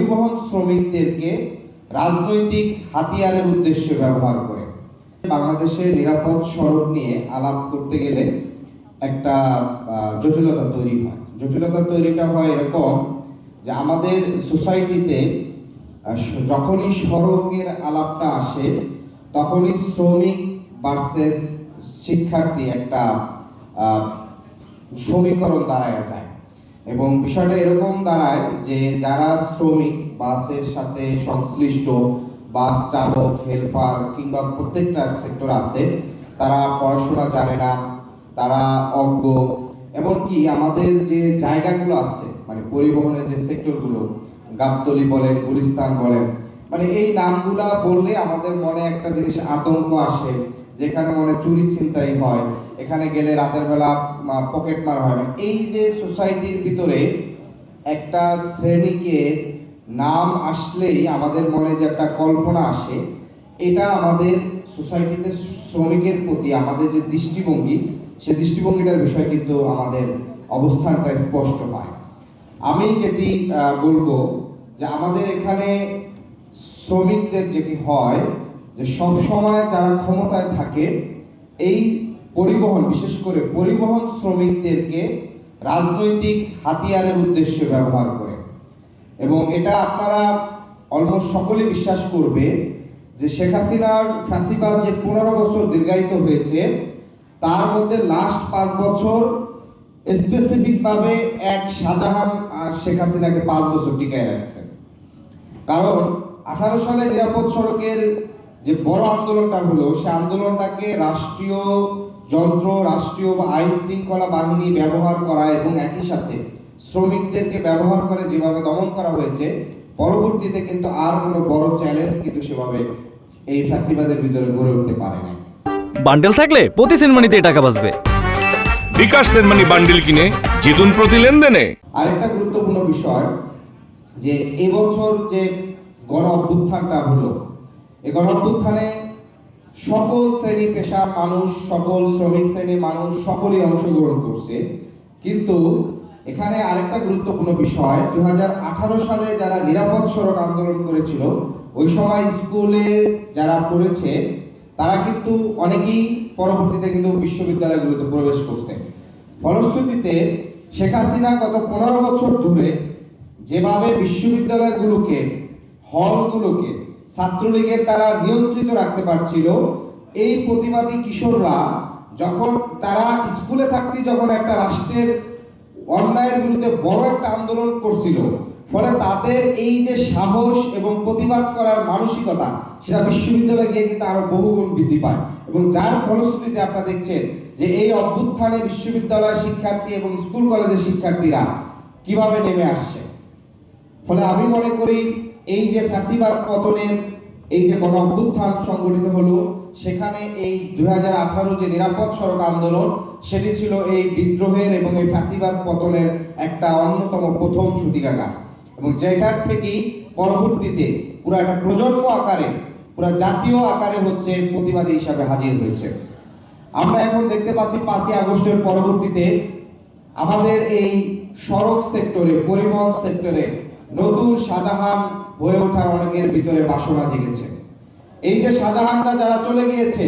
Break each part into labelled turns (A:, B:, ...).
A: পরিবহন শ্রমিকদেরকে রাজনৈতিক হাতিয়ারের উদ্দেশ্যে ব্যবহার করে। বাংলাদেশে নিরাপদ সড়ক নিয়ে আলাপ করতে গেলে একটা জটিলতা তৈরি হয়। জটিলতা তৈরিটা হয় এরকম যে আমাদের সোসাইটিতে যখনই সড়কের আলাপটা আসে তখনই শ্রমিক ভার্সেস শিক্ষার্থী একটা সমীকরণ দাঁড়ায় যায় এবং বিষয়টা এরকম দাঁড়ায় যে যারা শ্রমিক বাসের সাথে সংশ্লিষ্ট, বাস চালক, হেল্পার কিংবা প্রত্যেকটা সেক্টর আছে, তারা পড়াশোনা জানে না, তারা অজ্ঞ, এমনকি আমাদের যে জায়গাগুলো আছে মানে পরিবহনের যে সেক্টরগুলো, গাবতলী বলেন, গুলিস্তান বলেন, মানে এই নামগুলা বললে আমাদের মনে একটা জিনিস আতঙ্ক আসে, যেখানে মনে চুরি ছিনতাই হয়, এখানে গেলে রাতের বেলা পকেট মার হয়। মানে এই যে সোসাইটির ভিতরে একটা শ্রেণীকে নাম আসলেই আমাদের মনে যে একটা কল্পনা আসে, এটা আমাদের সোসাইটিতে শ্রমিকের প্রতি আমাদের যে দৃষ্টিভঙ্গি, সে দৃষ্টিভঙ্গিটার বিষয় কিন্তু আমাদের অবস্থানটা স্পষ্ট হয়। আমি যেটি বলবো যে আমাদের এখানে শ্রমিকদের যেটি হয় যে সব সময় যারা ক্ষমতায় থাকে এই পরিবহন, বিশেষ করে পরিবহন শ্রমিকদেরকে রাজনৈতিক হাতিয়ারের উদ্দেশ্যে ব্যবহার করে। এবং এটা আপনারা অলমোস্ট সকলে বিশ্বাস করবে যে শেখ হাসিনার ফ্যাসিবাদ যে 15 বছর দীর্ঘায়িত হয়েছে, তার মধ্যে লাস্ট 5 বছর স্পেসিফিকভাবে এক শাহজাহান শেখ হাসিনাকে 5 বছর টিকায় রাখছে। কারণ 18 সালে নিরাপদ সড়কের যে বড় আন্দোলনটা হলো, সে আন্দোলনটাকে রাষ্ট্রীয় যন্ত্র, রাষ্ট্রীয় বা আইন শৃঙ্খলা বাহিনী ব্যবহার করা এবং একই সাথে শ্রমিকদেরকে ব্যবহার করে যেভাবে দমন করা হয়েছে, পরবর্তীতে কিন্তু আর কোনো বড় চ্যালেঞ্জ কিন্তু সেভাবে এই ফ্যাসিবাদের ভিতরে গড়ে উঠতে পারে না।
B: বান্ডেল থাকলে প্রতি সেনমানিতে টাকা বাঁচবে।
C: বিকাশ সেনমানি বান্ডেল কিনে জিতুন প্রতি লেনদেনে।
A: আরেকটা গুরুত্বপূর্ণ বিষয় যে এবছর যে গণ অভ্যুত্থানটা হলো, এই গণ অভ্যুত্থানে সকল শ্রেণী পেশার মানুষ, সকল শ্রমিক শ্রেণীর মানুষ সকলেই অংশগ্রহণ করছে। কিন্তু এখানে আরেকটা গুরুত্বপূর্ণ বিষয়, 2018 সালে যারা নিরাপদ সড়ক আন্দোলন করেছিল, ওই সময় স্কুলে যারা পড়েছে তারা কিন্তু অনেকেই পরবর্তীতে কিন্তু বিশ্ববিদ্যালয়গুলোতে প্রবেশ করছে। ফলশ্রুতিতে শেখ হাসিনা গত 15 বছর ধরে যেভাবে বিশ্ববিদ্যালয়গুলোকে, হলগুলোকে ছাত্রলীগের দ্বারা নিয়ন্ত্রিত রাখতে পারছিল, এই প্রতিবাদী কিশোররা যখন তারা স্কুলে থাকতে যখন একটা রাষ্ট্রের অন্যায়ের বিরুদ্ধে বড় একটা আন্দোলন করছিল, ফলে তাদের এই যে সাহস এবং প্রতিবাদ করার মানসিকতা, সেটা বিশ্ববিদ্যালয়ে গিয়ে কিন্তু আরো বহুগুণ বৃদ্ধি পায়। এবং যার ফলশ্রুতিতে আপনারা দেখছেন যে এই অভ্যুত্থানে বিশ্ববিদ্যালয়ের শিক্ষার্থী এবং স্কুল কলেজের শিক্ষার্থীরা কিভাবে নেমে আসছে। ফলে আমি মনে করি এই যে ফ্যাসিবাদ পতনের এই যে গণ অভ্যুত্থান সংগঠিত হলো, সেখানে এই 2018 যে নিরাপদ সড়ক আন্দোলন, সেটি ছিল এই বিদ্রোহের এবং এই ফ্যাসিবাদ পতনের একটা অন্যতম প্রথম সূতিকাগার, এবং যেটার থেকেই পরবর্তীতে পুরো একটা প্রজন্ম আকারে, পুরো জাতীয় আকারে হচ্ছে প্রতিবাদী হিসাবে হাজির হয়েছে। আমরা এখন দেখতে পাচ্ছি 5ই আগস্টের পরবর্তীতে আমাদের এই সড়ক সেক্টরে, পরিবহন সেক্টরে নতুন শাহজাহান হয়ে ওঠার অনেকের ভিতরে বাসনা জেগেছে। এই যে শাহজাহানরা যারা চলে গিয়েছে,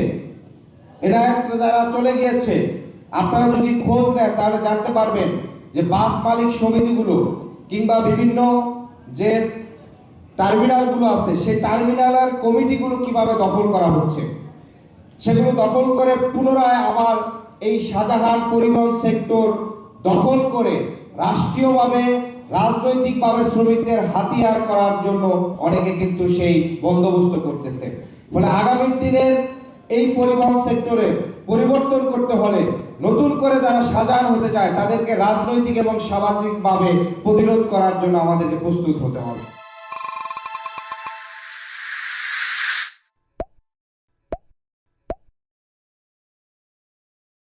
A: এরা যারা চলে গিয়েছে, আপনারা যদি খোঁজ নেন তাহলে জানতে পারবেন যে বাস মালিক সমিতিগুলো কিংবা বিভিন্ন যে টার্মিনালগুলো আছে, সেই টার্মিনালের কমিটিগুলো কিভাবে দখল করা হচ্ছে, সেগুলো দখল করে পুনরায় আবার এই শাহজাহান পরিবহন সেক্টর দখল করে রাষ্ট্রীয়ভাবে, রাজনৈতিকভাবে শ্রমিকদের হাতিয়ার করার জন্য অনেকে কিন্তু সেই বন্দোবস্ত করতেছে। ফলে আগামী দিনের এই পরিবহন সেক্টরে পরিবর্তন করতে হলে নতুন করে যারা শাহজাহান হতে চায় তাদেরকে রাজনৈতিক এবং সামাজিকভাবে প্রতিরোধ করার জন্য আমাদেরকে প্রস্তুত হতে হবে।